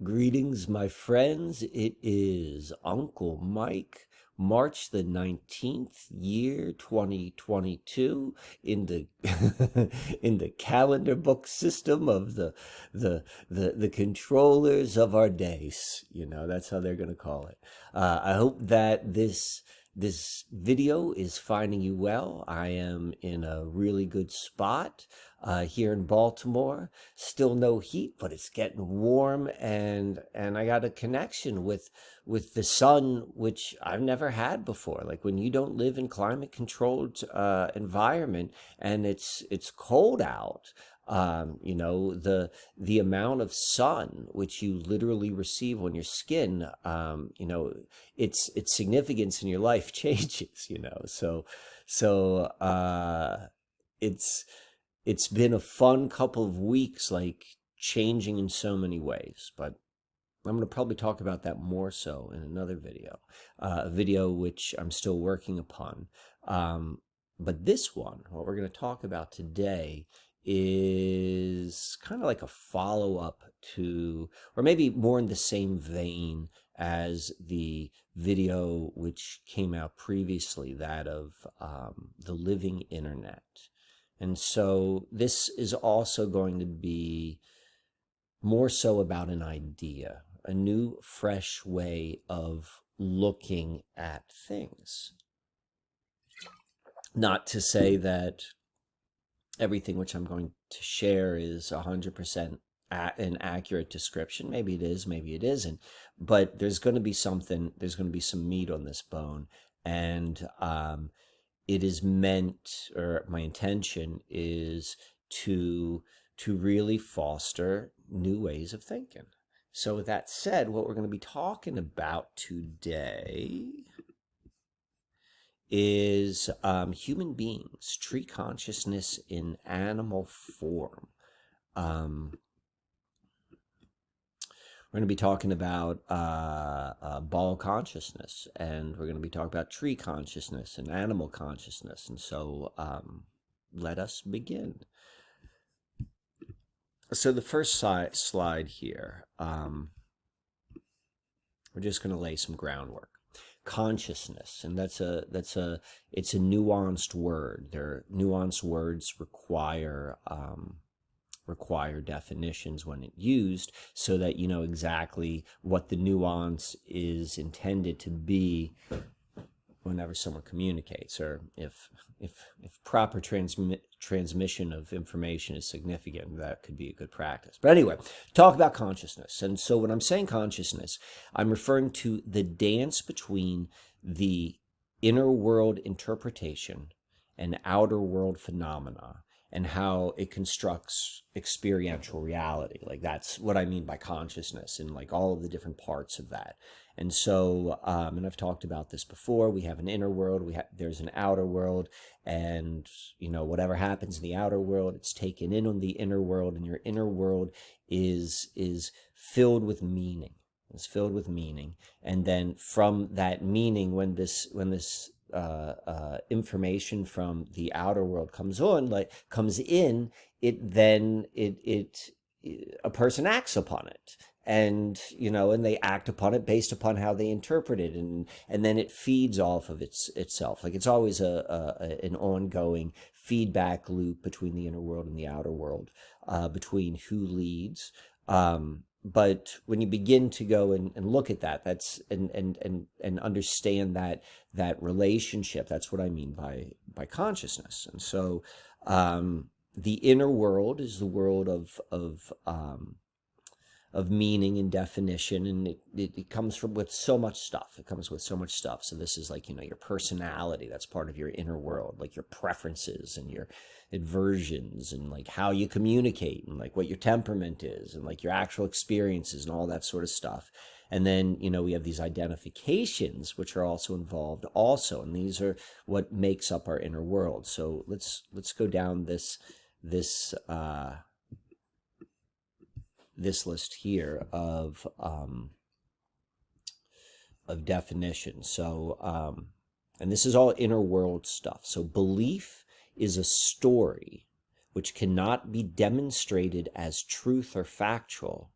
Greetings, my friends. It is Uncle Mike, March the 19th, year 2022, in the in the calendar book system of the controllers of our days. You know, that's how they're gonna call it. I hope that this video is finding you well. I am in a really good spot here in Baltimore. Still no heat, but it's getting warm, and I got a connection with the sun, which I've never had before. Like when you don't live in climate controlled environment and it's cold out, you know, the amount of sun which you literally receive on your skin, you know, its significance in your life changes, you know. So it's been a fun couple of weeks, like changing in so many ways, but I'm going to probably talk about that more so in another video, a video which I'm still working upon. But this one, what we're going to talk about today, is kind of like a follow-up to, or maybe more in the same vein as the video which came out previously, that of the living internet. And so this is also going to be more so about an idea, a new, fresh way of looking at things. Not to say that everything which I'm going to share is 100% an accurate description. Maybe it is, maybe it isn't. But there's going to be something, there's going to be some meat on this bone. And it is meant, or my intention is to really foster new ways of thinking. So with that said, what we're going to be talking about today is human beings, tree consciousness in animal form. We're going to be talking about Baal consciousness, and we're going to be talking about tree consciousness and animal consciousness. And so let us begin. So the first slide here, we're just going to lay some groundwork. Consciousness, and it's a nuanced word. Nuanced words require definitions when it's used, so that you know exactly what the nuance is intended to be whenever someone communicates, or if proper transmission of information is significant, that could be a good practice. But anyway, talk about consciousness. And so when I'm saying consciousness, I'm referring to the dance between the inner world interpretation and outer world phenomena, and how it constructs experiential reality. Like that's what I mean by consciousness, and like all of the different parts of that. And so, and I've talked about this before, we have an inner world, there's an outer world, and you know, whatever happens in the outer world, it's taken in on the inner world, and your inner world is filled with meaning. It's filled with meaning. And then from that meaning, when this information from the outer world comes in, a person acts upon it, and you know, and they act upon it based upon how they interpret it, and then it feeds off of itself. Like it's always an ongoing feedback loop between the inner world and the outer world, between who leads. But when you begin to go and look at that, that's and understand that relationship, that's what I mean by consciousness. And so the inner world is the world of meaning and definition, and it comes with so much stuff. It comes with so much stuff. So this is like, you know, your personality, that's part of your inner world, like your preferences and your aversions, and like how you communicate, and like what your temperament is, and like your actual experiences and all that sort of stuff. And then, you know, we have these identifications which are also involved also, and these are what makes up our inner world. So let's go down this list here of definitions. So and this is all inner world stuff. So belief is a story which cannot be demonstrated as truth or factual,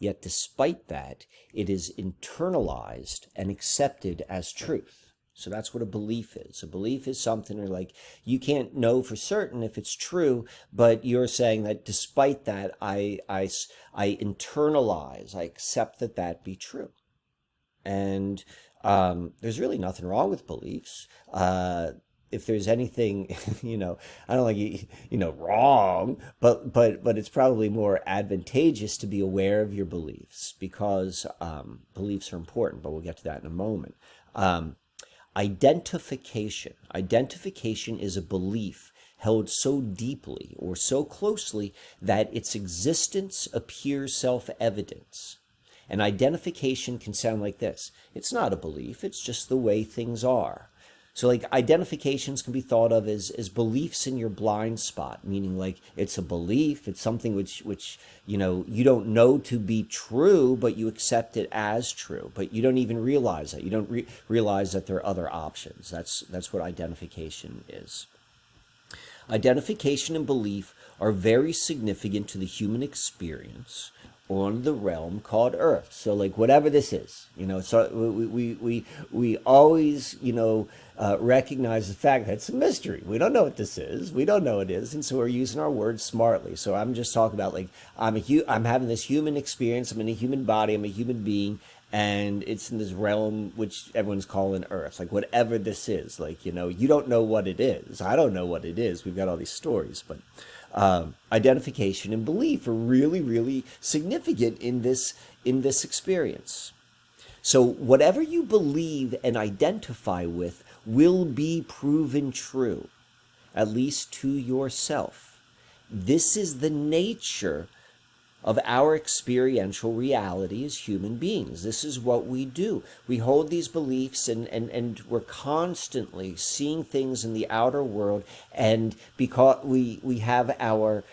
yet despite that, it is internalized and accepted as truth. So that's what a belief is. A belief is something where, like, you can't know for certain if it's true, but you're saying that despite that, I internalize, I accept that that be true. And there's really nothing wrong with beliefs. If there's anything, I don't like, wrong, but it's probably more advantageous to be aware of your beliefs, because beliefs are important, but we'll get to that in a moment. Identification. Identification is a belief held so deeply or so closely that its existence appears self-evident. And identification can sound like this. It's not a belief, it's just the way things are. So, like, identifications can be thought of as beliefs in your blind spot, meaning, like, it's a belief, it's something which you don't know to be true, but you accept it as true, but you don't even realize that. You don't realize that there are other options. That's what identification is. Identification and belief are very significant to the human experience on the realm called Earth. So, like, whatever this is, so we always, recognize the fact that it's a mystery. We don't know what this is. We don't know what it is, and so we're using our words smartly. So I'm just talking about, like, I'm having this human experience. I'm in a human body. I'm a human being, and it's in this realm which everyone's calling Earth. Like, whatever this is, like, you don't know what it is. I don't know what it is. We've got all these stories, but identification and belief are really, really significant in this experience. So whatever you believe and identify with will be proven true, at least to yourself. This is the nature of our experiential reality as human beings. This is what we do. We hold these beliefs, and we're constantly seeing things in the outer world, and because we have our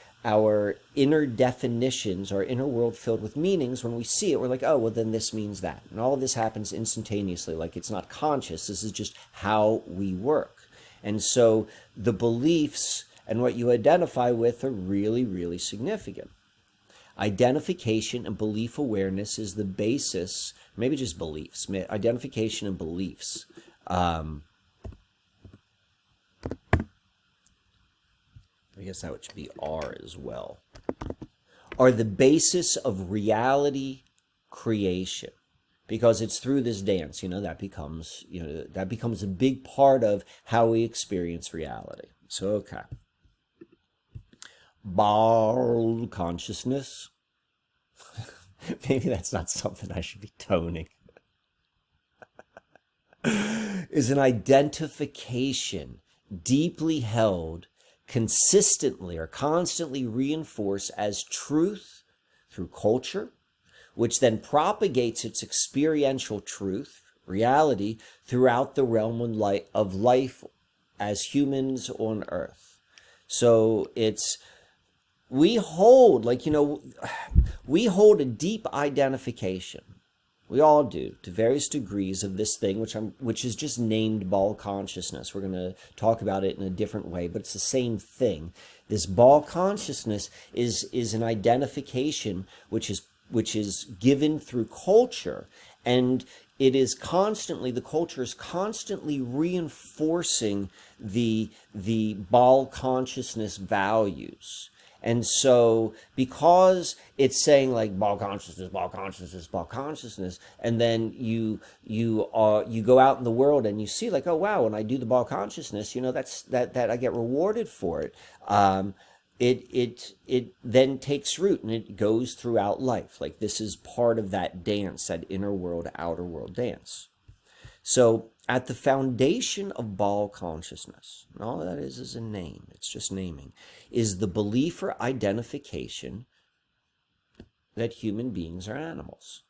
inner definitions, our inner world filled with meanings, when we see it, we're like, oh, well, then this means that. And all of this happens instantaneously. Like, it's not conscious. This is just how we work. And so the beliefs and what you identify with are really, really significant. Identification and belief awareness is the basis, maybe just beliefs, identification and beliefs. I guess that should be R as well, are the basis of reality creation, because it's through this dance, that becomes a big part of how we experience reality. So, okay. Baal consciousness. Maybe that's not something I should be toning. Is an identification deeply held, consistently or constantly reinforced as truth through culture, which then propagates its experiential truth, reality, throughout the realm of life as humans on Earth. So we hold, we hold a deep identification. We all do, to various degrees, of this thing, which is just named Baal consciousness. We're going to talk about it in a different way, but it's the same thing. This Baal consciousness is an identification which is given through culture, and the culture is constantly reinforcing the Baal consciousness values. And so, because it's saying, like, Baal consciousness, Baal consciousness, Baal consciousness, and then you go out in the world and you see, like, oh wow, when I do the Baal consciousness, that I get rewarded for it. It then takes root and it goes throughout life. Like, this is part of that dance, that inner world, outer world dance. So, at the foundation of Baal consciousness, and all that is a name, it's just naming, is the belief or identification that human beings are animals.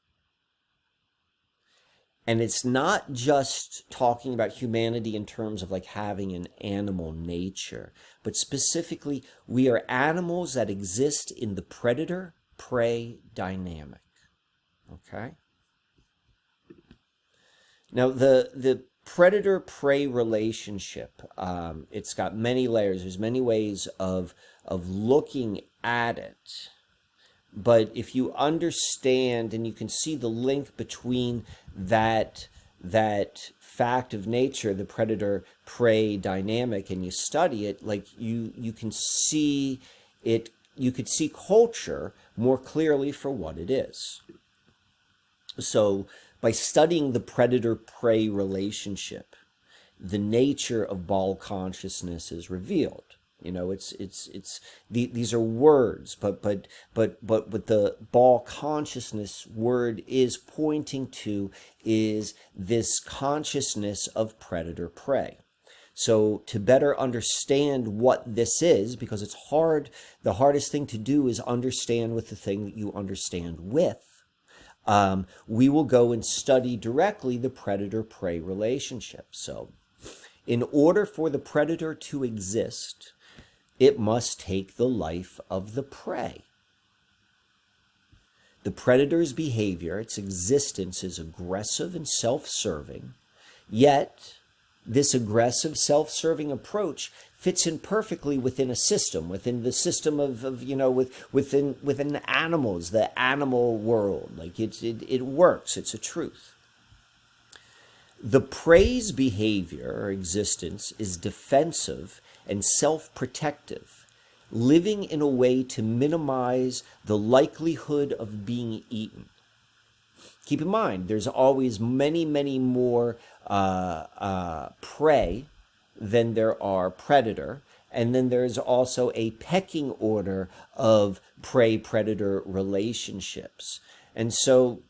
And it's not just talking about humanity in terms of, like, having an animal nature, but specifically, we are animals that exist in the predator-prey dynamic. Okay? Now, the predator-prey relationship, it's got many layers. There's many ways of looking at it. but if you understand and you can see the link between that fact of nature, the predator prey dynamic, and you study it, like you can see it, you could see culture more clearly for what it is. So by studying the predator prey relationship, the nature of Baal consciousness is revealed. You know, these are words, but what the Baal consciousness word is pointing to is this consciousness of predator prey. So to better understand what this is, because it's hard, the hardest thing to do is understand with the thing that you understand with. We will go and study directly the predator-prey relationship. So in order for the predator to exist, it must take the life of the prey. The predator's behavior, its existence, is aggressive and self-serving, yet this aggressive self-serving approach fits in perfectly within a system, within the system of you know, within animals, the animal world. Like it works, it's a truth. The prey's behavior or existence is defensive and self-protective, living in a way to minimize the likelihood of being eaten. Keep in mind, there's always many more prey than there are predator, and then there's also a pecking order of prey-predator relationships. And so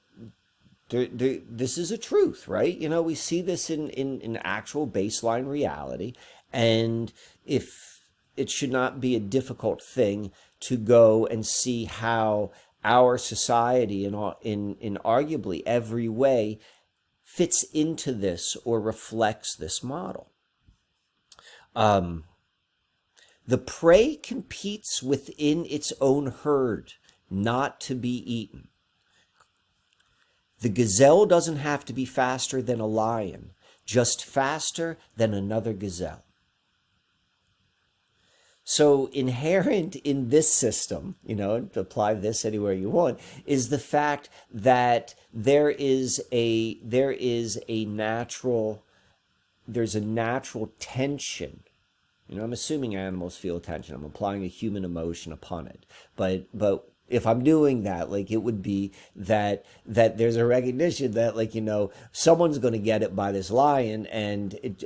this is a truth, right? You know, we see this in actual baseline reality, and if it should not be a difficult thing to go and see how our society in arguably every way fits into this or reflects this model. The prey competes within its own herd, not to be eaten. The gazelle doesn't have to be faster than a lion, just faster than another gazelle. So inherent in this system, you know, to apply this anywhere you want, is the fact that there's a natural tension. You know, I'm assuming animals feel tension. I'm applying a human emotion upon it. But if I'm doing that, like, it would be that there's a recognition that, like, you know, someone's going to get it by this lion, and it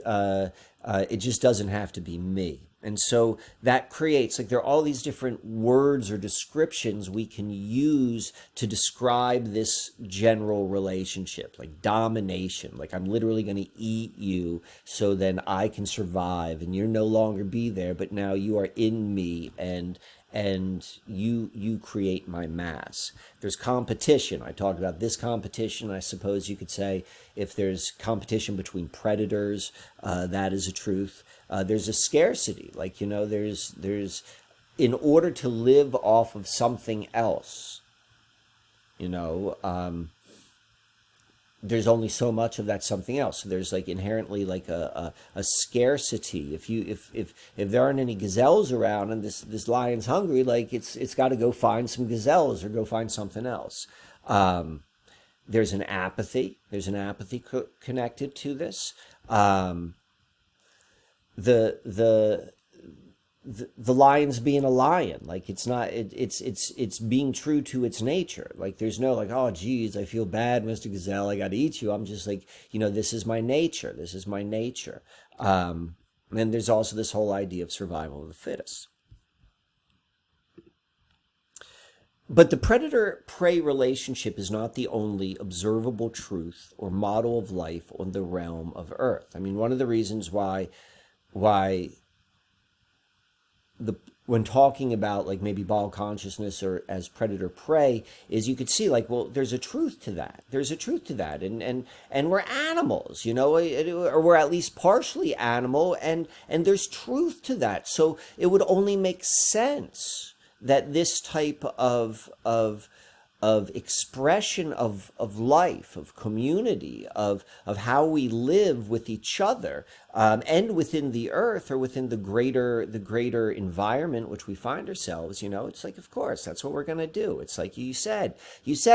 just doesn't have to be me. And so that creates, like, there are all these different words or descriptions we can use to describe this general relationship, like domination, like I'm literally going to eat you so then I can survive and you'll no longer be there, but now you are in me and you create my mass. There's competition. I talked about this competition. I suppose you could say if there's competition between predators, that is a truth. There's a scarcity, like, you know, there's in order to live off of something else, you know, there's only so much of that something else. So there's, like, inherently, like, a scarcity. If there aren't any gazelles around and this lion's hungry, like, it's got to go find some gazelles or go find something else. There's an apathy. There's an apathy connected to this. The lion's being a lion, like, it's not, it's being true to its nature. Like, there's no, like, oh geez, I feel bad, Mr. Gazelle, I got to eat you. I'm just like, you know, this is my nature. This is my nature. And there's also this whole idea of survival of the fittest. But the predator-prey relationship is not the only observable truth or model of life on the realm of Earth. I mean, one of the reasons why when talking about, like, maybe Baal consciousness or as predator prey, is you could see, like, well, there's a truth to that. There's a truth to that, and we're animals, you know, or we're at least partially animal, and there's truth to that. So it would only make sense that this type of expression of life, of community, of how we live with each other, and within the earth, or within the greater environment which we find ourselves. It's like, of course, that's what we're going to do. It's like you said,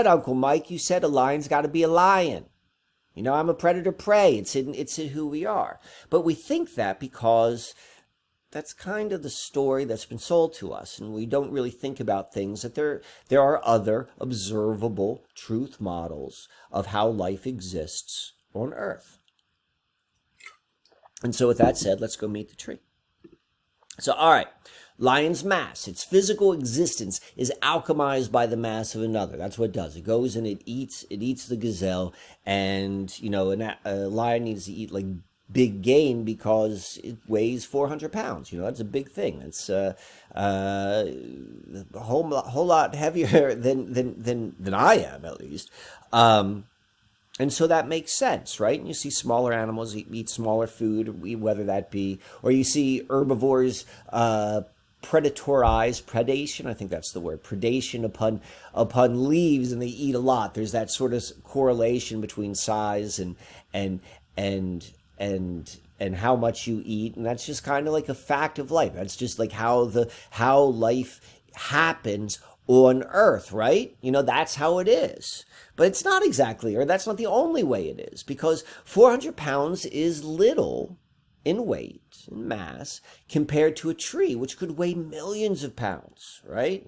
Uncle Mike, you said a lion's got to be a lion. I'm a predator prey. It's in who we are. But we think that because that's kind of the story that's been sold to us, and we don't really think about things that there are other observable truth models of how life exists on Earth. And so with that said, let's go meet the tree. So, all right, lion's mass, its physical existence, is alchemized by the mass of another. That's what it does. It goes and it eats the gazelle, and a lion needs to eat like big game because it weighs 400 pounds. That's a big thing. It's a whole lot heavier than I am, at least. And so that makes sense, right? And you see smaller animals eat smaller food, whether that be, or you see herbivores predation, I think that's the word, predation upon leaves, and they eat a lot. There's that sort of correlation between size and how much you eat, and that's just kind of like a fact of life. That's just like how life happens on Earth, right? That's how it is. But it's not exactly, or that's not the only way it is, because 400 pounds is little in weight, in mass, compared to a tree, which could weigh millions of pounds, right?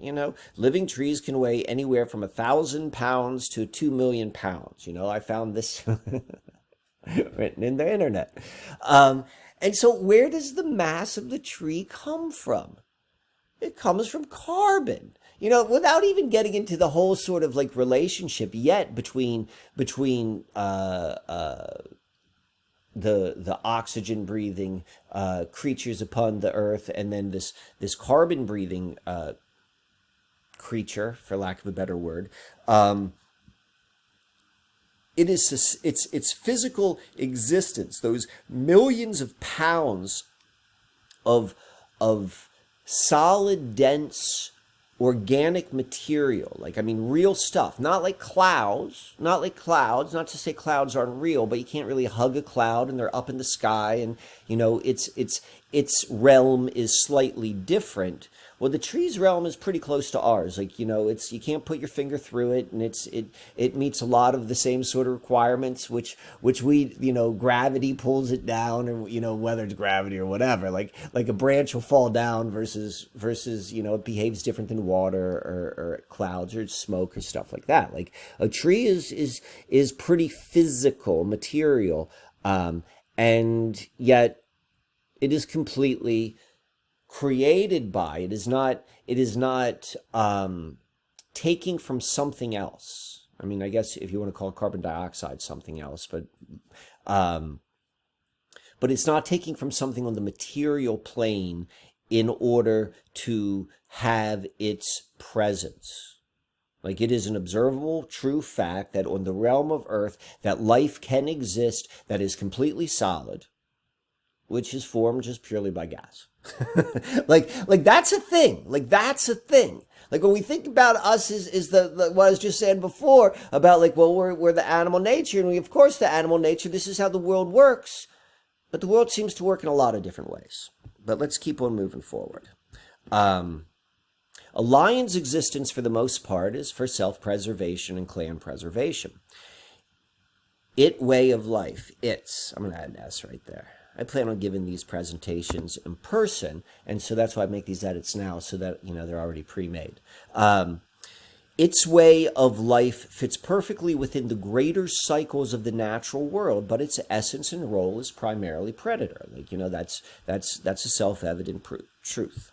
Living trees can weigh anywhere from 1,000 pounds to 2 million pounds. I found this written in the internet. And so where does the mass of the tree come from? It comes from carbon. Without even getting into the whole sort of like relationship yet between the oxygen breathing creatures upon the earth, and then this carbon breathing creature, for lack of a better word. It is its physical existence, those millions of pounds of solid, dense, organic material, real stuff, not clouds, not to say clouds aren't real, but you can't really hug a cloud and they're up in the sky, and its realm is slightly different. Well, the tree's realm is pretty close to ours. You can't put your finger through it, and it meets a lot of the same sort of requirements, which we, gravity pulls it down, and whether it's gravity or whatever, like a branch will fall down versus it behaves different than water or clouds or smoke or stuff like that. Like a tree is pretty physical material, and yet it is completely created by, it is not taking from something else. I guess if you want to call carbon dioxide something else, but it's not taking from something on the material plane in order to have its presence. It is an observable, true fact that on the realm of Earth, that life can exist that is completely solid, which is formed just purely by gas. That's a thing. That's a thing. When we think about us is the what I was just saying before about we're the animal nature, and of course the animal nature, this is how the world works. But the world seems to work in a lot of different ways. But let's keep on moving forward. A lion's existence, for the most part, is for self-preservation and clan preservation. It way of life. I'm going to add an S right there. I plan on giving these presentations in person, and so that's why I make these edits now, so that they're already pre-made. Its way of life fits perfectly within the greater cycles of the natural world, but its essence and role is primarily predator. That's a self-evident truth.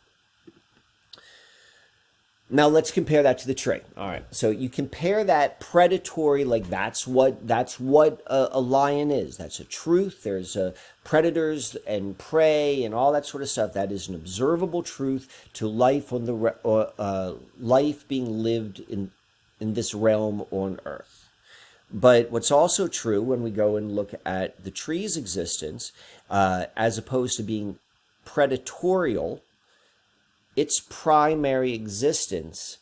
Now let's compare that to the tree. All right, so you compare that predatory, that's what a lion is. That's a truth. There's predators and prey and all that sort of stuff. That is an observable truth to life on the life being lived in this realm on Earth. But what's also true when we go and look at the tree's existence, as opposed to being predatorial, its primary existence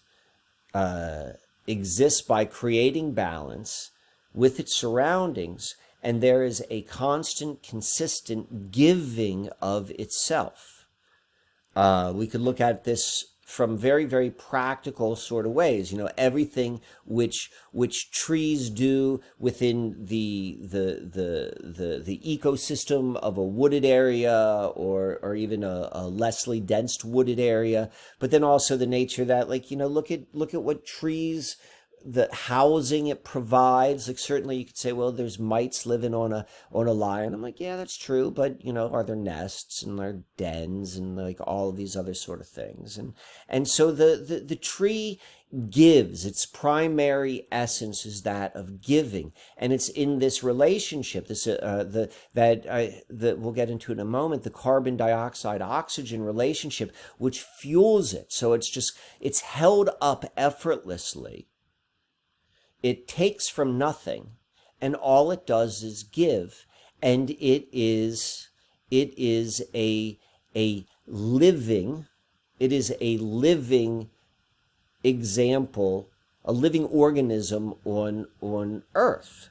exists by creating balance with its surroundings, and there is a constant, consistent giving of itself. We could look at this from very, very practical sort of ways. Everything which trees do within the ecosystem of a wooded area, or even a lessly dense wooded area. But then also the nature that, look at what trees, the housing it provides. Like, certainly you could say, well, there's mites living on a lion. I'm like, yeah, that's true, but are there nests and there dens and like all of these other sort of things? And so the tree gives. Its primary essence is that of giving, and it's in this relationship, this that we'll get into in a moment, the carbon dioxide oxygen relationship, which fuels it. So it's held up effortlessly. It takes from nothing, and all it does is give. And it is a living example, a living organism on Earth.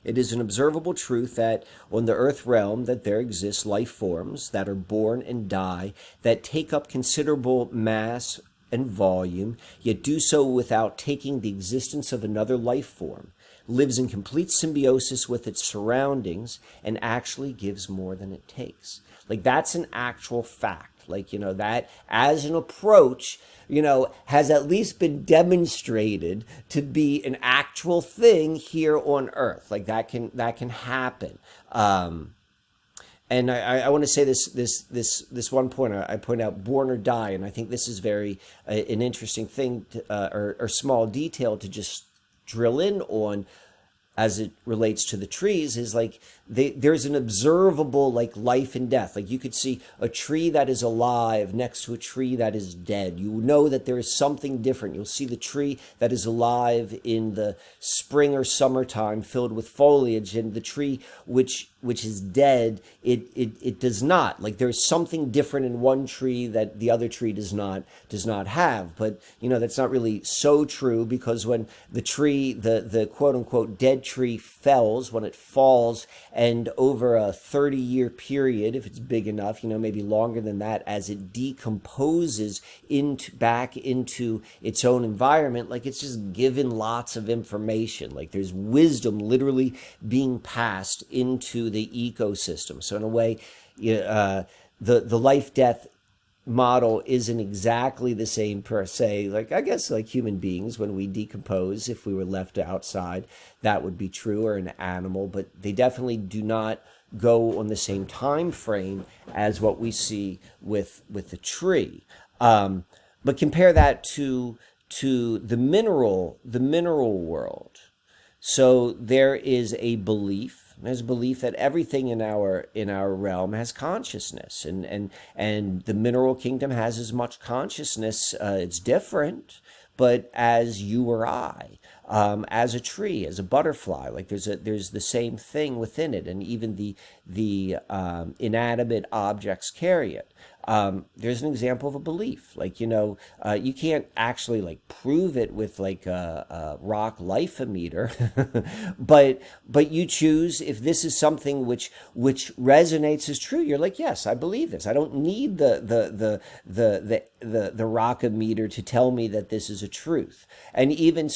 It is an observable truth that on the Earth realm that there exist life forms that are born and die, that take up considerable mass and volume, yet do so without taking the existence of another life form, lives in complete symbiosis with its surroundings, and actually gives more than it takes. Like, that's an actual fact. Like, that as an approach, has at least been demonstrated to be an actual thing here on Earth. Like, that can happen. And I want to say this one point. I point out born or die, and I think this is very an interesting thing or small detail to just drill in on as it relates to the trees. Is like there's an observable like life and death. Like, you could see a tree that is alive next to a tree that is dead. You know that there is something different. You'll see the tree that is alive in the spring or summertime filled with foliage, and the tree which is dead, it does not. Like, there's something different in one tree that the other tree does not have. But that's not really so true, because when the tree, the quote unquote dead tree fells, when it falls, and over a 30-year period, if it's big enough, maybe longer than that, as it decomposes back into its own environment, like, it's just given lots of information. Like, there's wisdom literally being passed into the ecosystem. So in a way, the life-death model isn't exactly the same per se. Like, I guess like human beings, when we decompose, if we were left outside, that would be true, or an animal, but they definitely do not go on the same time frame as what we see with the tree. But compare that to the mineral world. So there is a belief. There's a belief that everything in our realm has consciousness, and the mineral kingdom has as much consciousness. It's different, but as you or I, as a tree, as a butterfly, like there's the same thing within it, and even the inanimate objects carry it. There's an example of a belief. Like, you can't actually like prove it with like a rock life-o-meter, but you choose, if this is something which resonates as true, you're like, yes, I believe this. I don't need the rock-o-meter to tell me that this is a truth. And even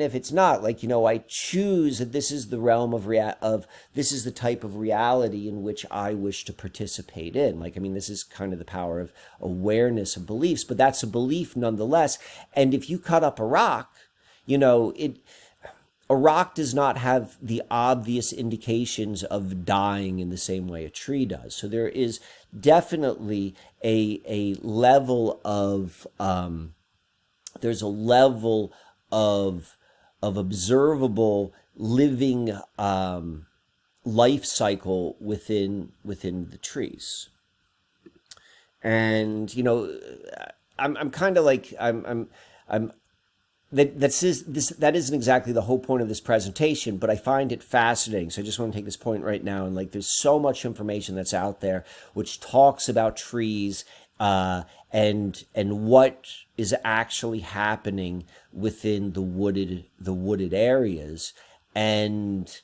if it's not, like, I choose that this is the realm of this is the type of reality in which I wish to participate in. Like, I mean, this is kind of the power of awareness of beliefs, but that's a belief nonetheless. And if you cut up a rock, a rock does not have the obvious indications of dying in the same way a tree does. So there is definitely a level of there's a level of observable living life cycle within the trees. And I'm kind of like I'm that isn't exactly the whole point of this presentation, but I find it fascinating. So I just want to take this point right now. And like, there's so much information that's out there which talks about trees and what is actually happening within the wooded areas. And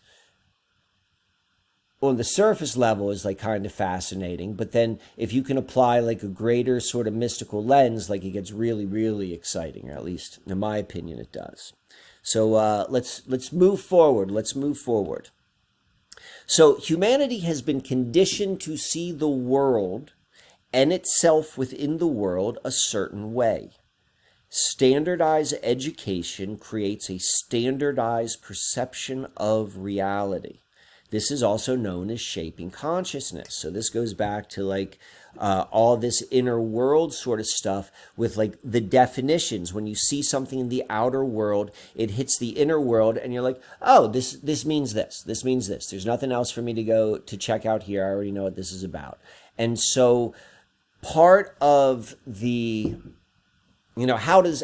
on the surface level is like kind of fascinating, but then if you can apply like a greater sort of mystical lens, like it gets really, really exciting, or at least in my opinion it does. So let's move forward. Let's move forward. So humanity has been conditioned to see the world and itself within the world a certain way. Standardized education creates a standardized perception of reality. This is also known as shaping consciousness. So this goes back to like all this inner world sort of stuff with like the definitions. When you see something in the outer world, it hits the inner world and you're like, oh, this means this. This means this. There's nothing else for me to go to check out here. I already know what this is about. And so part of the, how does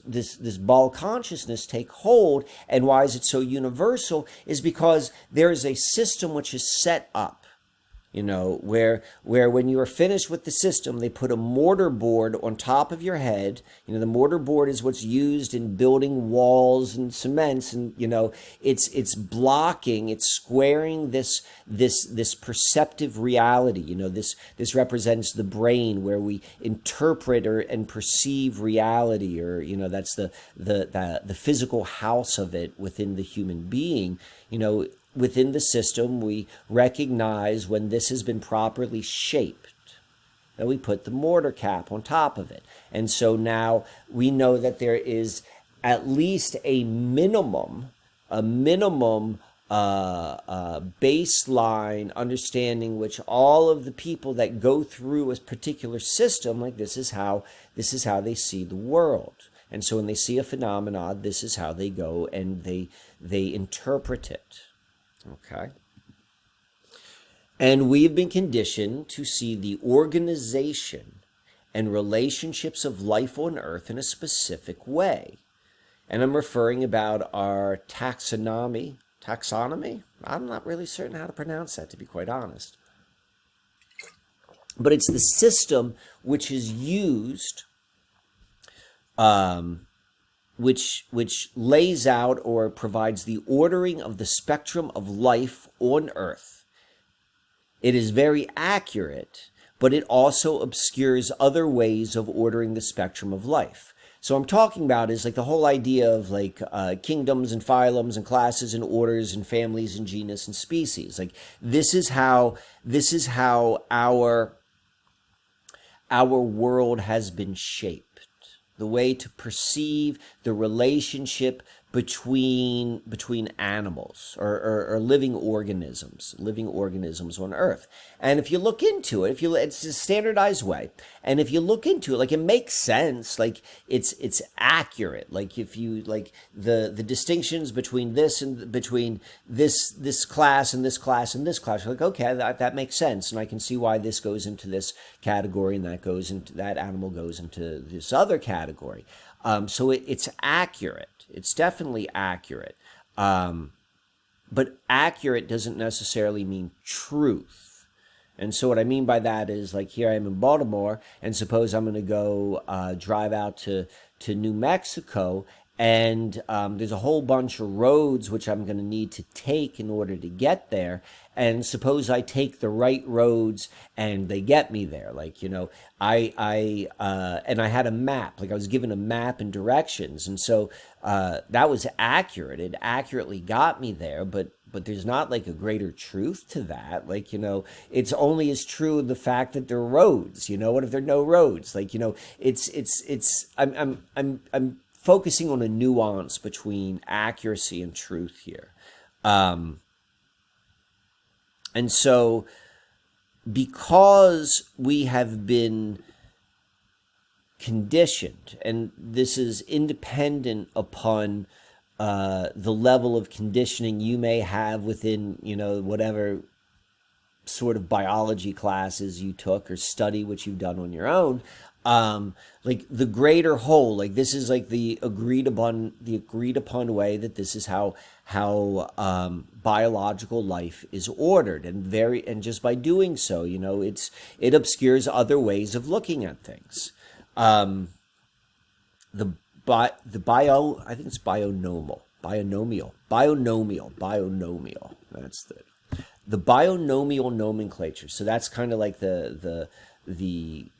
this Baal consciousness take hold, and why is it so universal, is because there is a system which is set up, where when you are finished with the system, they put a mortar board on top of your head. The mortar board is what's used in building walls and cements, and it's blocking, it's squaring this perceptive reality. This represents the brain, where we interpret and perceive reality, or that's the physical house of it within the human being. Within the system, we recognize when this has been properly shaped, and we put the mortar cap on top of it. And so now we know that there is at least a minimum baseline understanding, which all of the people that go through a particular system, like this is how they see the world. And so when they see a phenomenon, this is how they go and they interpret it. Okay. And we've been conditioned to see the organization and relationships of life on Earth in a specific way. And I'm referring about our taxonomy. I'm not really certain how to pronounce that, to be quite honest. But it's the system which is used, which lays out or provides the ordering of the spectrum of life on Earth. It is very accurate, but it also obscures other ways of ordering the spectrum of life. So I'm talking about is like the whole idea of like kingdoms and phylums and classes and orders and families and genus and species. Like this is how our world has been shaped. The way to perceive the relationship between animals or living organisms on Earth. And if you look into it, it's a standardized way. And if you look into it, like it makes sense, like it's accurate. Like if you like the distinctions between this and between this class and this class and this class, you're like, okay, that makes sense. And I can see why this goes into this category and that animal goes into this other category. So it's accurate. It's definitely accurate. But accurate doesn't necessarily mean truth. And so what I mean by that is, like, here I am in Baltimore, and suppose I'm going to go drive out to New Mexico, and there's a whole bunch of roads which I'm going to need to take in order to get there. And suppose I take the right roads and they get me there. Like, I had a map, like I was given a map and directions. And so that was accurate. It accurately got me there, but there's not like a greater truth to that. Like, it's only as true of the fact that there are roads. What if there are no roads? Like, I'm focusing on a nuance between accuracy and truth here. And so because we have been conditioned, and this is independent upon the level of conditioning you may have within, whatever sort of biology classes you took or study which you've done on your own, Like the greater whole, like this is like the agreed upon way that this is how biological life is ordered, and just by doing so, it obscures other ways of looking at things. The the bio, I think it's binomial. That's the binomial nomenclature. So that's kind of like the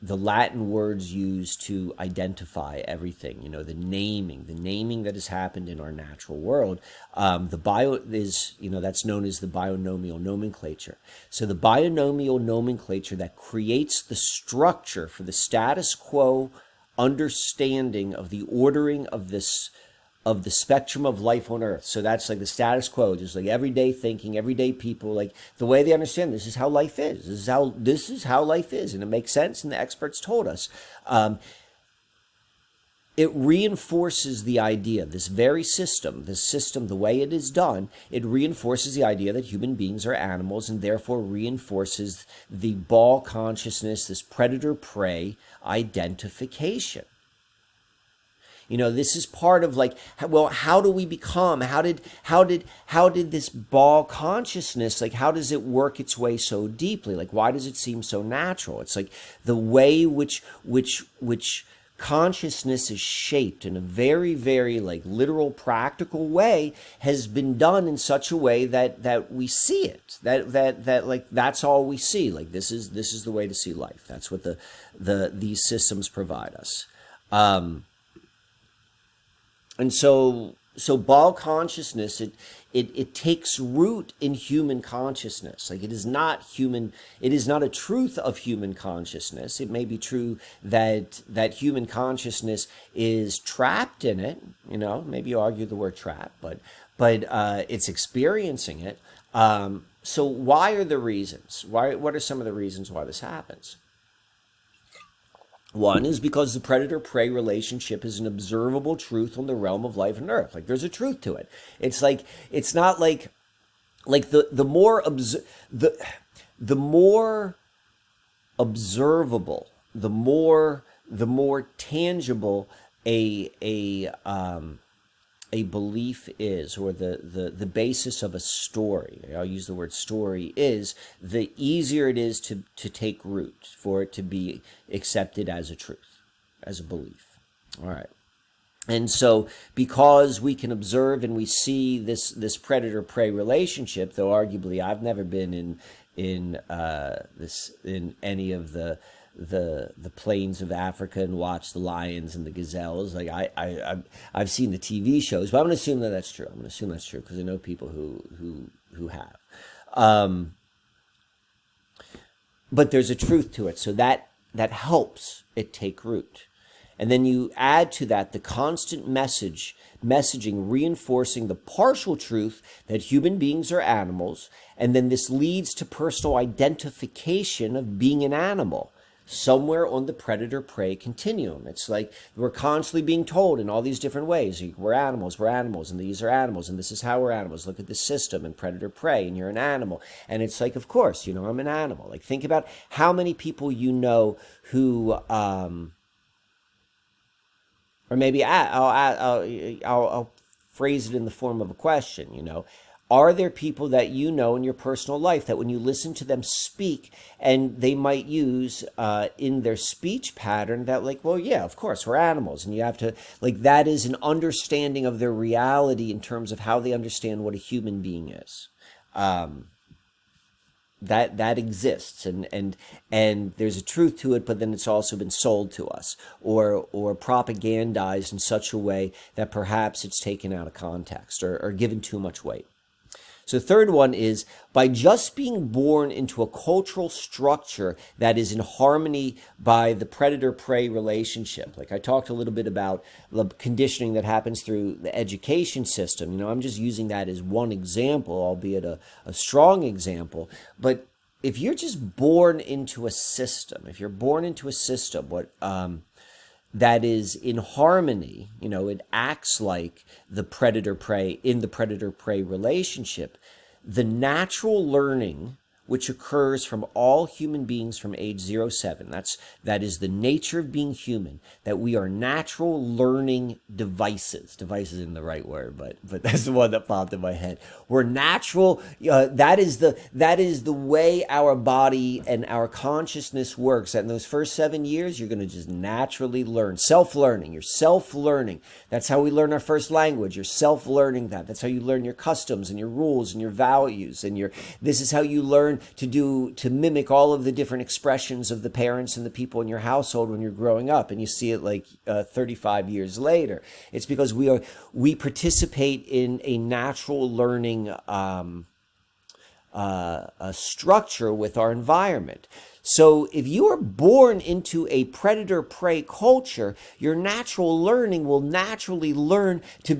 Latin words used to identify everything. The naming that has happened in our natural world. The bio is, that's known as the binomial nomenclature. So the binomial nomenclature that creates the structure for the status quo understanding of the ordering of the spectrum of life on earth. So that's like the status quo, just like everyday thinking, everyday people, like the way they understand this is how life is. This is how life is, and it makes sense. And the experts told us. It reinforces the idea, this system, the way it is done, it reinforces the idea that human beings are animals, and therefore reinforces the Baal consciousness, this predator-prey identification. This is part of like, well, how do we become? How did this Baal consciousness, like, how does it work its way so deeply? Like, why does it seem so natural? It's like the way which consciousness is shaped in a very, very like literal, practical way has been done in such a way that we see it. That like that's all we see. Like this is the way to see life. That's what these systems provide us. And so Baal consciousness, it takes root in human consciousness. Like it is not a truth of human consciousness. It may be true that human consciousness is trapped in it, maybe you argue the word trap, but it's experiencing it. So why are the reasons? What are some of the reasons why this happens? One is because the predator-prey relationship is an observable truth on the realm of life and earth. Like there's a truth to it. It's like it's not like the more observable, the more tangible a belief is, or the basis of a story, I'll use the word story, is, the easier it is to take root, for it to be accepted as a truth, as a belief. All right. And so because we can observe and we see this predator-prey relationship, though arguably I've never been in any of the plains of Africa and watch the lions and the gazelles. Like I've seen the TV shows, but I'm going to assume that's true. Because I know people who have. But there's a truth to it, so that helps it take root. And then you add to that the constant messaging reinforcing the partial truth that human beings are animals, and then this leads to personal identification of being an animal somewhere on the predator-prey continuum. It's like we're constantly being told in all these different ways, we're animals, and these are animals, and this is how we're animals. Look at the system, and predator-prey, and you're an animal. And it's like, of course, I'm an animal. Like, think about how many people who, or maybe I'll phrase it in the form of a question, Are there people that in your personal life that when you listen to them speak, and they might use in their speech pattern that, like, well, yeah, of course, we're animals, and you have to, like, that is an understanding of their reality in terms of how they understand what a human being is. That exists, and there's a truth to it, but then it's also been sold to us or propagandized in such a way that perhaps it's taken out of context or given too much weight. So third one is, by just being born into a cultural structure that is in harmony by the predator-prey relationship. Like I talked a little bit about the conditioning that happens through the education system. I'm just using that as one example, albeit a strong example. But if you're just born into a system, that is in harmony, it acts like the predator-prey in the predator-prey relationship, the natural learning which occurs from all human beings from age 0 to 7. That is the nature of being human, that we are natural learning devices. Device isn't the right word, but that's the one that popped in my head. We're natural. That is the way our body and our consciousness works. That in those first 7 years, you're going to just naturally learn. Self-learning. You're self-learning. That's how we learn our first language. You're self-learning that. That's how you learn your customs and your rules and your values and this is how you learn to mimic all of the different expressions of the parents and the people in your household when you're growing up, and you see it like 35 years later. It's because we participate in a natural learning structure with our environment. So if you are born into a predator-prey culture, your natural learning will naturally learn to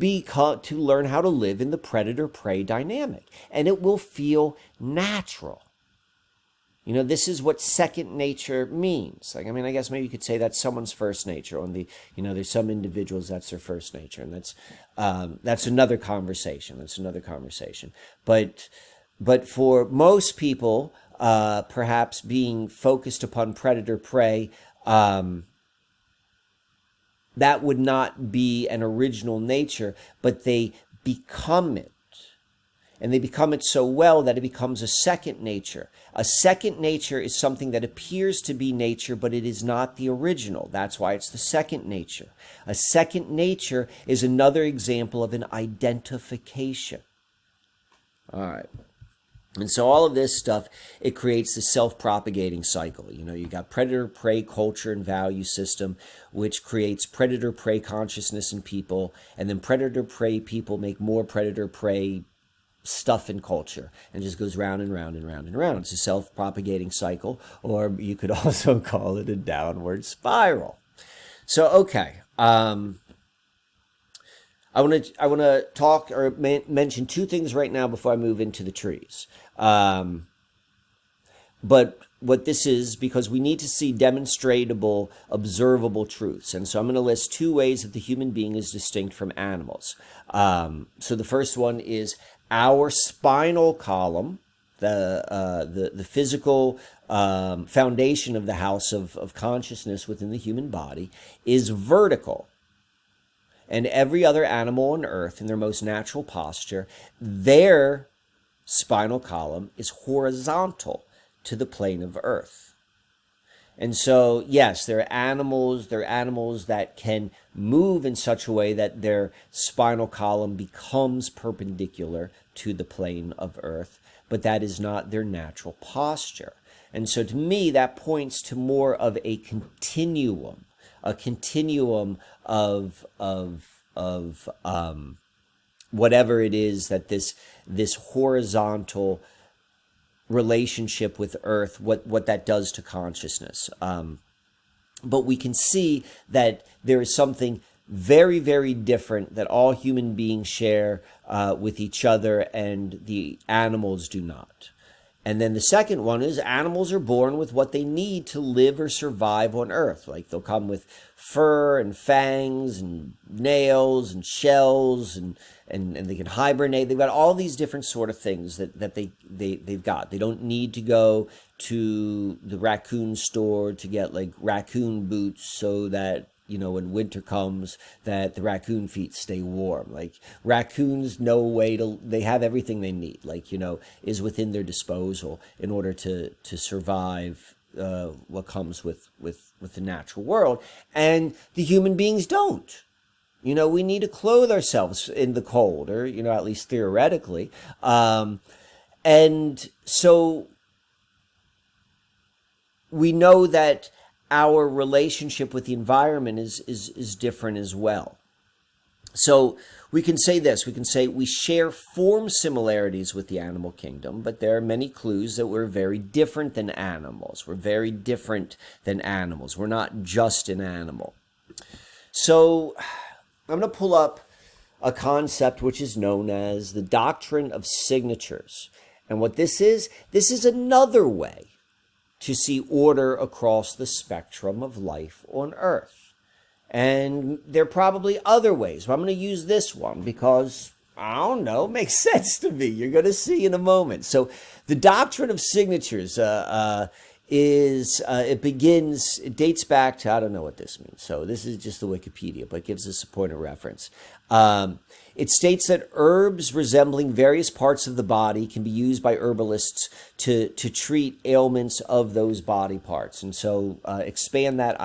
learn how to live in the predator-prey dynamic, and it will feel natural. This is what second nature means. I guess maybe you could say that's someone's first nature. There's some individuals that's their first nature, and that's another conversation. But for most people, perhaps being focused upon predator-prey, that would not be an original nature, but they become it. And they become it so well that it becomes a second nature. A second nature is something that appears to be nature, but it is not the original. That's why it's the second nature. A second nature is another example of an identification. All right. And so all of this stuff, it creates the self-propagating cycle. You got predator-prey culture and value system, which creates predator-prey consciousness in people, and then predator-prey people make more predator-prey stuff in culture, and just goes round and round and round and round. It's a self-propagating cycle, or you could also call it a downward spiral. So, okay. I want to talk or mention two things right now before I move into the trees. But what this is, because we need to see demonstrable, observable truths. And so I'm going to list two ways that the human being is distinct from animals. So the first one is our spinal column, the physical foundation of the house of consciousness within the human body, is vertical. And every other animal on earth, in their most natural posture, their spinal column is horizontal to the plane of earth. And so, yes, there are animals that can move in such a way that their spinal column becomes perpendicular to the plane of earth, but that is not their natural posture. And so to me, that points to more of a continuum of whatever it is that this horizontal relationship with earth, what that does to consciousness. But we can see that there is something very, very different that all human beings share with each other, and the animals do not. And then the second one is animals are born with what they need to live or survive on Earth. Like they'll come with fur and fangs and nails and shells, and they can hibernate. They've got all these different sort of things that they've got. They don't need to go to the raccoon store to get like raccoon boots so that, when winter comes, that the raccoon feet stay warm. Like raccoons they have everything they need, is within their disposal in order to survive what comes with the natural world. And the human beings don't. We need to clothe ourselves in the cold, or, at least theoretically. And so we know that our relationship with the environment is different as well. So we can say this, we share form similarities with the animal kingdom, but there are many clues that we're very different than animals. We're very different than animals. We're not just an animal. So I'm going to pull up a concept which is known as the doctrine of signatures. And what this is another way to see order across the spectrum of life on Earth. And there are probably other ways, but I'm going to use this one because I don't know. Makes sense to me. You're going to see in a moment. So, the doctrine of signatures it dates back to, I don't know what this means. So, this is just the Wikipedia, but it gives us a point of reference. It states that herbs resembling various parts of the body can be used by herbalists to treat ailments of those body parts, and so expand that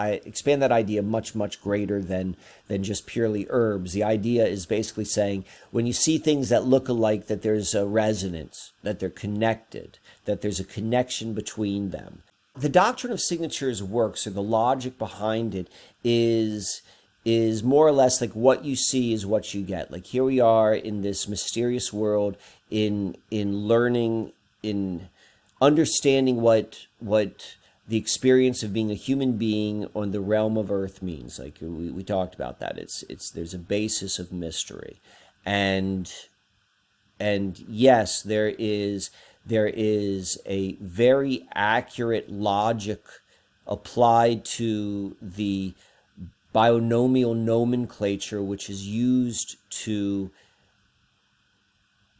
idea much greater than just purely herbs. The idea is basically saying when you see things that look alike, that there's a resonance, that they're connected, that there's a connection between them. The doctrine of signatures works, or the logic behind it is more or less like what you see is what you get. Like here we are in this mysterious world, in learning, in understanding what the experience of being a human being on the realm of Earth means. Like we talked about that. There's a basis of mystery, and yes, there is a very accurate logic applied to the binomial nomenclature, which is used to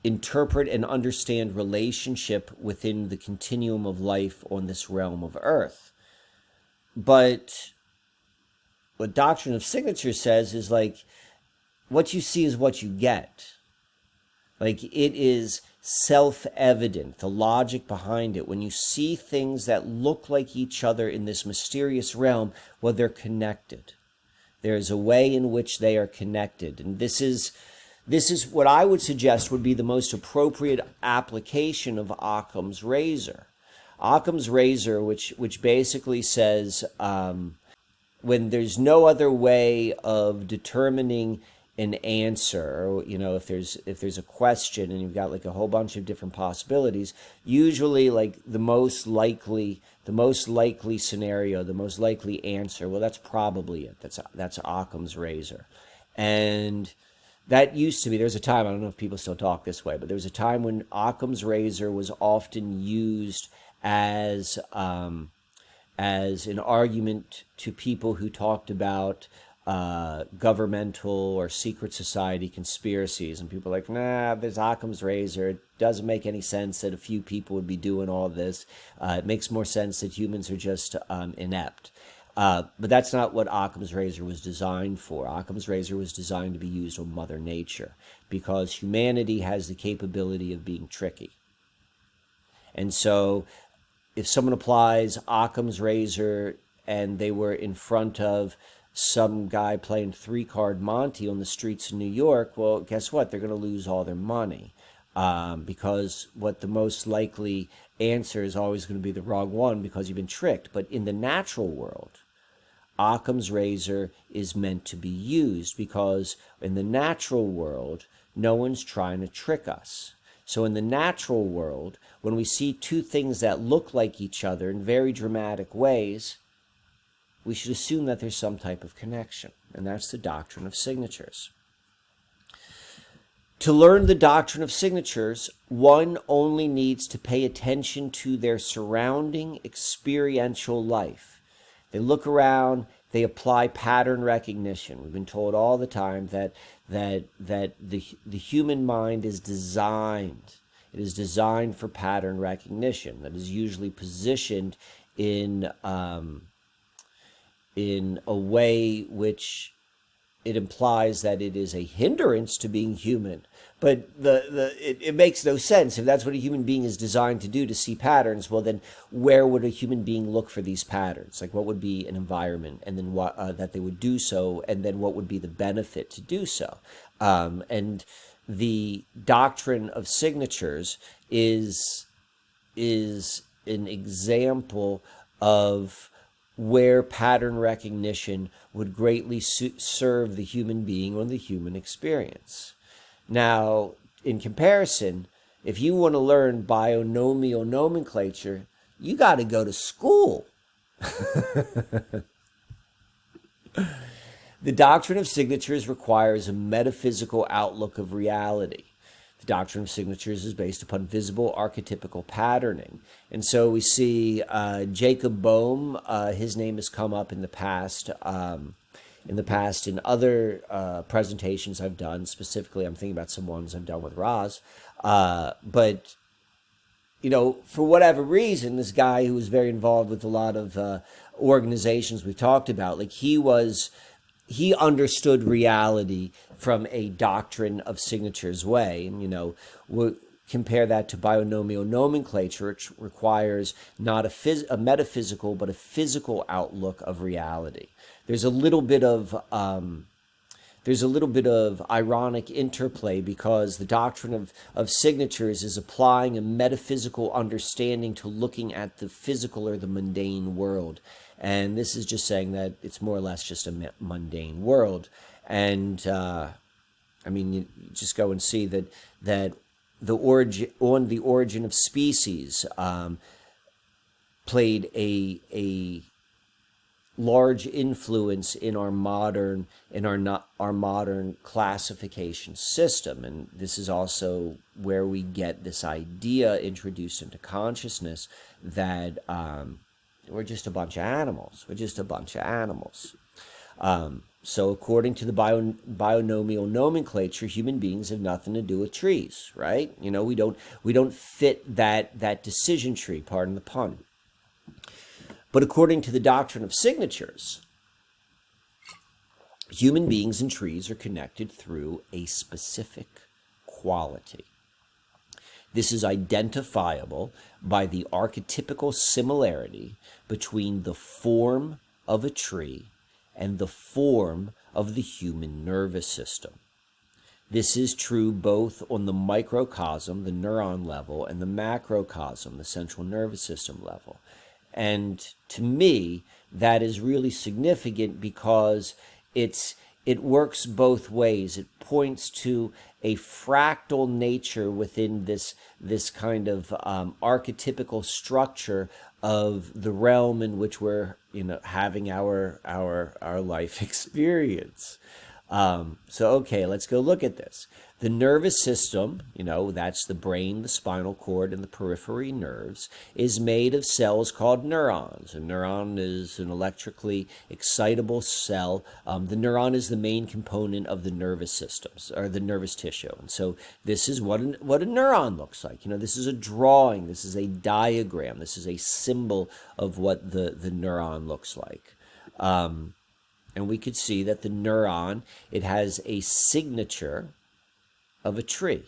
interpret and understand relationship within the continuum of life on this realm of Earth. But what doctrine of signature says is like, what you see is what you get. Like, it is self-evident, the logic behind it. When you see things that look like each other in this mysterious realm, well, they're connected. There's a way in which they are connected. And this is what I would suggest would be the most appropriate application of Occam's razor. Occam's razor, which basically says when there's no other way of determining an answer, or, if there's a question and you've got like a whole bunch of different possibilities, usually like the most likely scenario, the most likely answer, well, that's probably it. That's Occam's razor. And that used to be, there's a time, I don't know if people still talk this way, but there was a time when Occam's razor was often used as an argument to people who talked about governmental or secret society conspiracies, and people are like, nah, there's Occam's razor. It doesn't make any sense that a few people would be doing all this. It makes more sense that humans are just inept. But that's not what Occam's razor was designed for. Occam's razor was designed to be used on Mother Nature, because humanity has the capability of being tricky. And so if someone applies Occam's razor and they were in front of some guy playing 3-card Monte on the streets of New York, well, guess what? They're going to lose all their money, because what the most likely answer is always going to be the wrong one, because you've been tricked. But in the natural world, Occam's razor is meant to be used, because in the natural world, no one's trying to trick us. So in the natural world, when we see two things that look like each other in very dramatic ways, we should assume that there's some type of connection, and that's the doctrine of signatures. To learn the doctrine of signatures, one only needs to pay attention to their surrounding experiential life. They look around, they apply pattern recognition. We've been told all the time that the human mind is designed. It is designed for pattern recognition. That is usually positioned in a way which it implies that it is a hindrance to being human. But it makes no sense. If that's what a human being is designed to do, to see patterns, well, then where would a human being look for these patterns? Like, what would be an environment, and then what that they would do so, and then what would be the benefit to do so? And the doctrine of signatures is an example of where pattern recognition would greatly serve the human being or the human experience. Now, in comparison, if you want to learn binomial nomenclature, you got to go to school. The doctrine of signatures requires a metaphysical outlook of reality. The doctrine of signatures is based upon visible archetypical patterning. And so we see Jacob Boehme, his name has come up in the past. in the past in other presentations I've done. Specifically, I'm thinking about some ones I've done with Roz. But for whatever reason, this guy who was very involved with a lot of organizations we've talked about, like he understood reality from a doctrine of signatures way. And, we'll compare that to binomial nomenclature, which requires not a metaphysical, but a physical outlook of reality. There's a little bit of ironic interplay, because the doctrine of signatures is applying a metaphysical understanding to looking at the physical or the mundane world. And this is just saying that it's more or less just a mundane world. And you just go and see that the origin of species played a large influence in our modern classification system. And this is also where we get this idea introduced into consciousness that we're just a bunch of animals. So according to the binomial nomenclature, human beings have nothing to do with trees, right? We don't fit that decision tree, pardon the pun. But according to the doctrine of signatures, human beings and trees are connected through a specific quality. This is identifiable by the archetypical similarity between the form of a tree and the form of the human nervous system. This is true both on the microcosm, the neuron level, and the macrocosm, the central nervous system level. And to me, that is really significant because it works both ways. It points to a fractal nature within this kind of archetypical structure of the realm in which we're having our life experience. Okay, let's go look at this. The nervous system, that's the brain, the spinal cord, and the periphery nerves, is made of cells called neurons. A neuron is an electrically excitable cell. The neuron is the main component of the nervous systems, or the nervous tissue. And so this is what a neuron looks like. This is a drawing. This is a diagram. This is a symbol of what the neuron looks like. And we could see that the neuron, it has a signature of a tree,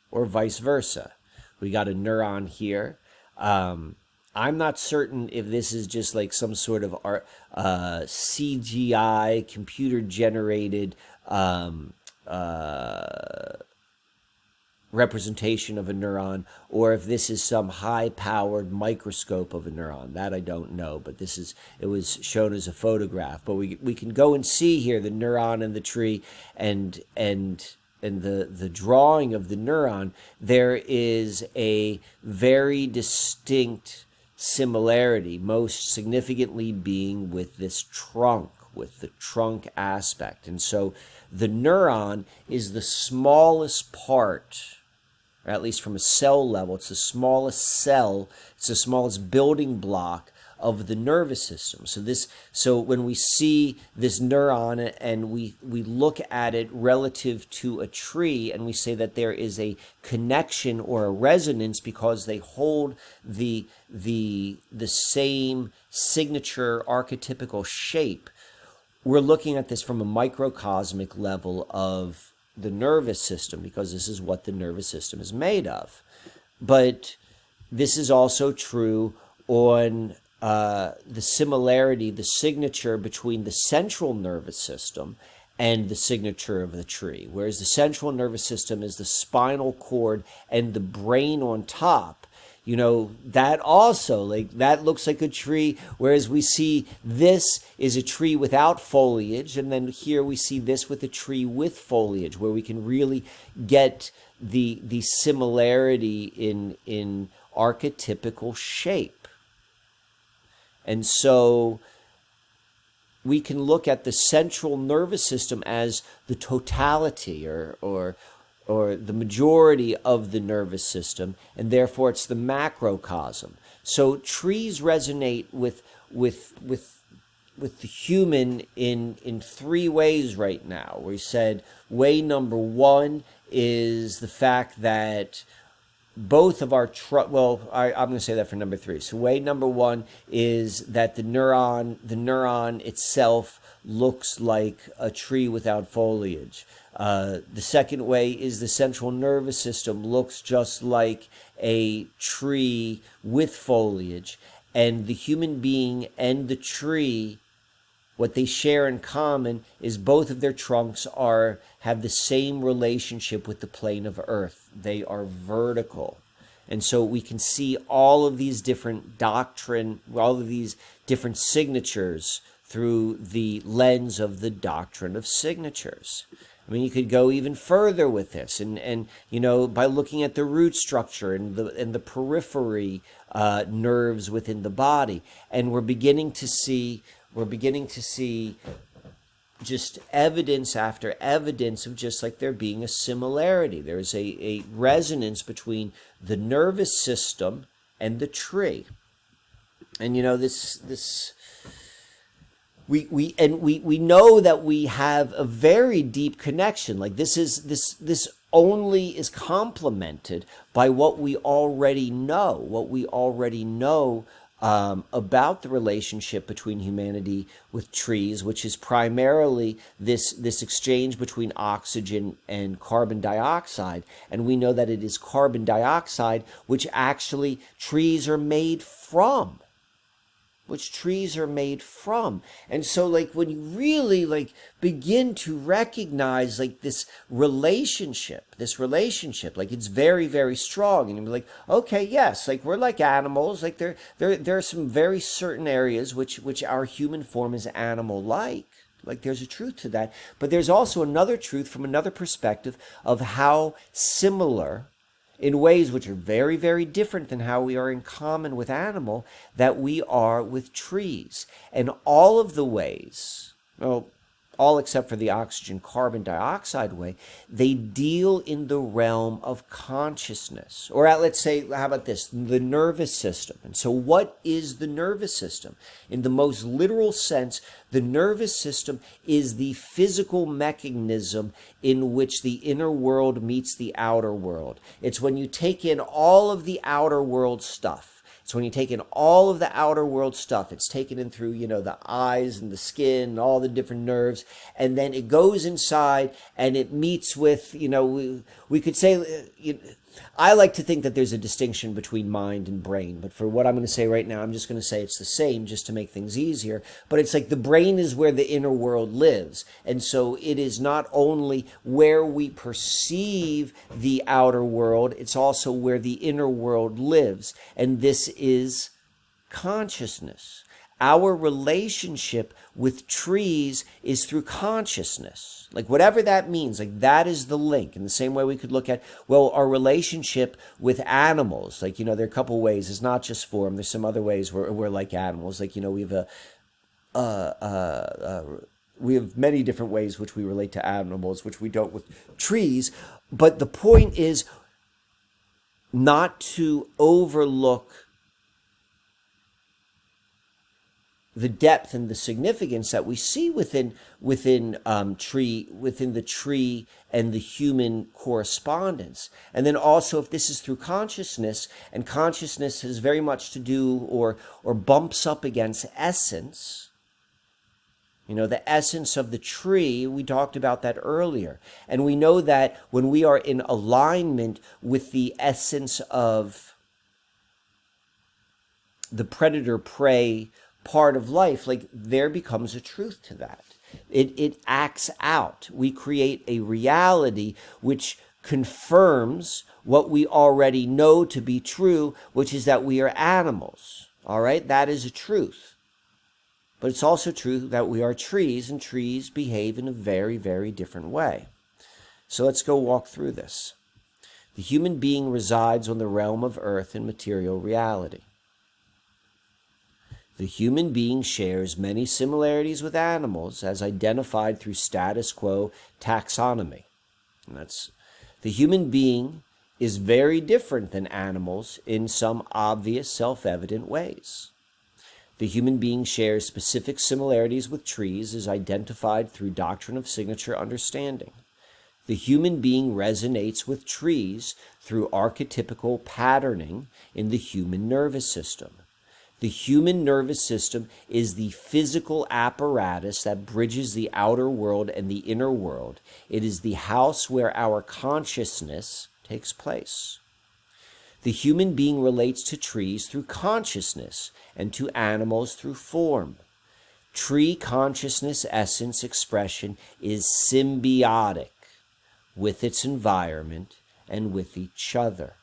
or vice versa. We got a neuron here. I'm not certain if this is just like some sort of CGI, computer-generated representation of a neuron, or if this is some high-powered microscope of a neuron. That I don't know, but it was shown as a photograph. But we can go and see here the neuron and the tree, and the drawing of the neuron. There is a very distinct similarity, most significantly being with this trunk, with the trunk aspect. And so the neuron is the smallest part, or at least from a cell level, it's the smallest cell, it's the smallest building block of the nervous system. So when we see this neuron and we look at it relative to a tree, and we say that there is a connection or a resonance because they hold the same signature archetypical shape, we're looking at this from a microcosmic level of the nervous system, because this is what the nervous system is made of. But this is also true on the similarity, the signature between the central nervous system and the signature of the tree. Whereas the central nervous system is the spinal cord and the brain on top. That also, that looks like a tree, whereas we see this is a tree without foliage, and then here we see this with a tree with foliage, where we can really get the similarity in archetypical shape. And so we can look at the central nervous system as the totality or the majority of the nervous system, and therefore it's the macrocosm. So trees resonate with the human in three ways right now. We said way number one is the fact that both of our I'm going to say that for number three. So way number one is that the neuron itself looks like a tree without foliage. The second way is the central nervous system looks just like a tree with foliage, and the human being and the tree, what they share in common is both of their trunks have the same relationship with the plane of Earth. They are vertical. And so we can see all of these different all of these different signatures through the lens of the doctrine of signatures. I mean, you could go even further with this, and by looking at the root structure and the periphery nerves within the body, and we're beginning to see just evidence after evidence of just like there being a similarity. There's a resonance between the nervous system and the tree, and we know that we have a very deep connection. Like this only is complemented by what we already know. About the relationship between humanity with trees, which is primarily this exchange between oxygen and carbon dioxide. And we know that it is carbon dioxide which actually trees are made from. And so when you really begin to recognize this relationship, like it's very, very strong, and you're like, okay, yes, we're like animals, there are some very certain areas which our human form is animal-like. There's a truth to that, but there's also another truth from another perspective of how similar, in ways which are very, very different than how we are in common with animal, that we are with trees. And all of the ways, all except for the oxygen carbon dioxide way, they deal in the realm of consciousness. Or let's say, how about this, the nervous system. And so what is the nervous system? In the most literal sense, the nervous system is the physical mechanism in which the inner world meets the outer world. It's when you take in all of the outer world stuff. So when you take in all of the outer world stuff, it's taken in through, the eyes and the skin and all the different nerves, and then it goes inside and it meets with, we could say, I like to think that there's a distinction between mind and brain, but for what I'm going to say right now, I'm just going to say it's the same just to make things easier. But it's like the brain is where the inner world lives. And so it is not only where we perceive the outer world, it's also where the inner world lives. And this is consciousness. Our relationship with trees is through consciousness. Whatever that means, that is the link. In the same way we could look at, our relationship with animals. There are a couple ways. It's not just form. There's some other ways where we're like animals. We have many different ways which we relate to animals, which we don't with trees. But the point is not to overlook the depth and the significance that we see within the tree and the human correspondence. And then also, if this is through consciousness, and consciousness has very much to do or bumps up against essence, the essence of the tree, we talked about that earlier. And we know that when we are in alignment with the essence of the predator-prey part of life, there becomes a truth to that. It acts out. We create a reality which confirms what we already know to be true, which is that we are animals. All right? That is a truth. But it's also true that we are trees, and trees behave in a very, very different way. So let's go walk through this. The human being resides on the realm of earth and material reality. The human being shares many similarities with animals as identified through status quo taxonomy. And the human being is very different than animals in some obvious self-evident ways. The human being shares specific similarities with trees as identified through doctrine of signature understanding. The human being resonates with trees through archetypical patterning in the human nervous system. The human nervous system is the physical apparatus that bridges the outer world and the inner world. It is the house where our consciousness takes place. The human being relates to trees through consciousness and to animals through form. Tree consciousness essence expression is symbiotic with its environment and with each other.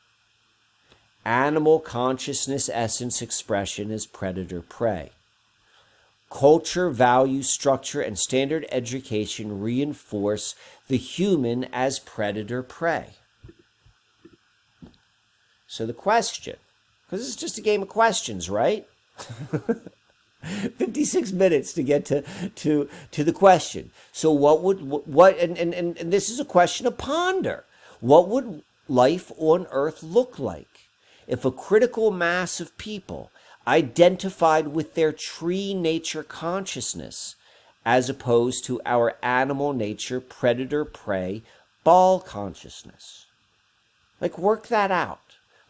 Animal consciousness essence expression is predator-prey. Culture, value, structure, and standard education reinforce the human as predator-prey. So the question, because it's just a game of questions, right? 56 minutes to get to the question. So and this is a question to ponder. What would life on Earth look like if a critical mass of people identified with their tree nature consciousness as opposed to our animal nature predator-prey Baal consciousness? Like, work that out.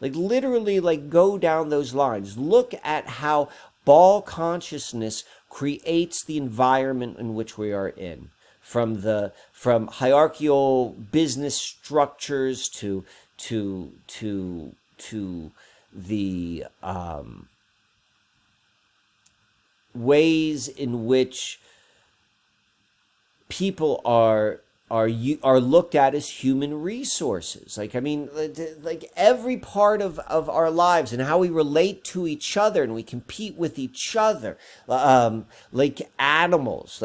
Like, literally, like, go down those lines. Look at how Baal consciousness creates the environment in which we are in, from hierarchical business structures to the ways in which people are looked at as human resources. Like, I mean, like every part of our lives and how we relate to each other and we compete with each other. Like animals,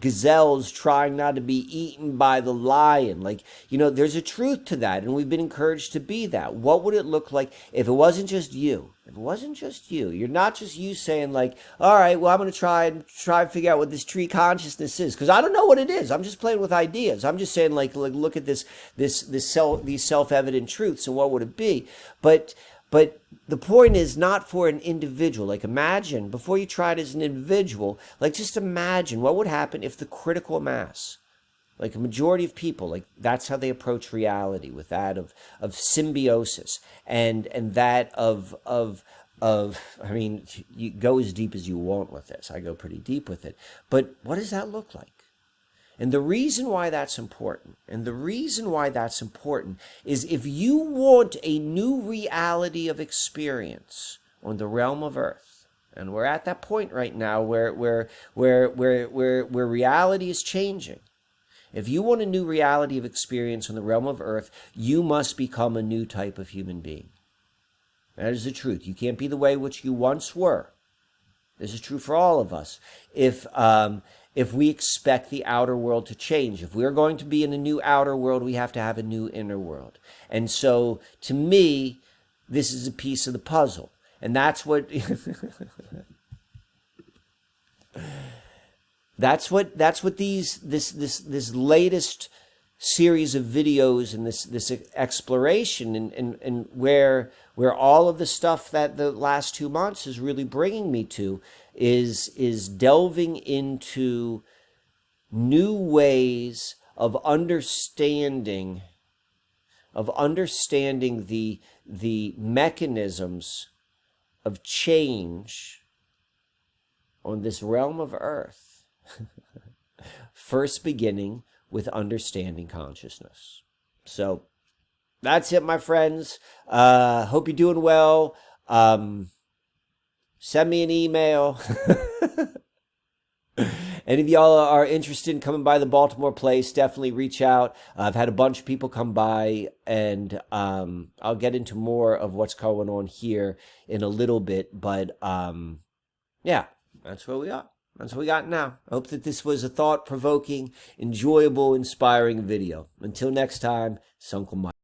gazelles trying not to be eaten by the lion. Like, you know, there's a truth to that, and we've been encouraged to be that. What would it look like if it wasn't just you? If it wasn't just you, you're not just you saying like, all right, well, I'm going to try and figure out what this tree consciousness is, because I don't know what it is. I'm just playing with ideas. I'm just saying like look at these self-evident truths, and what would it be? But the point is not for an individual. Like, imagine, before you try it as an individual, like, just imagine what would happen if the critical mass, like a majority of people, like, that's how they approach reality, with that of symbiosis and that of I mean, you go as deep as you want with this. I go pretty deep with it. But what does that look like? And the reason why that's important, is if you want a new reality of experience on the realm of Earth, and we're at that point right now where reality is changing. If you want a new reality of experience in the realm of Earth, you must become a new type of human being. That is the truth. You can't be the way which you once were. This is true for all of us. If we expect the outer world to change, if we're going to be in a new outer world, we have to have a new inner world. And so, to me, this is a piece of the puzzle. And that's what... That's what this latest series of videos and this exploration and where all of the stuff that the last 2 months is really bringing me to is delving into new ways of understanding the mechanisms of change on this realm of Earth. First beginning with understanding consciousness. So that's it, my friends. Hope you're doing well. Send me an email. Any of y'all are interested in coming by the Baltimore place, definitely reach out. I've had a bunch of people come by, and I'll get into more of what's going on here in a little bit. But yeah, that's where we are. That's what we got now. I hope that this was a thought-provoking, enjoyable, inspiring video. Until next time, it's Uncle Mike.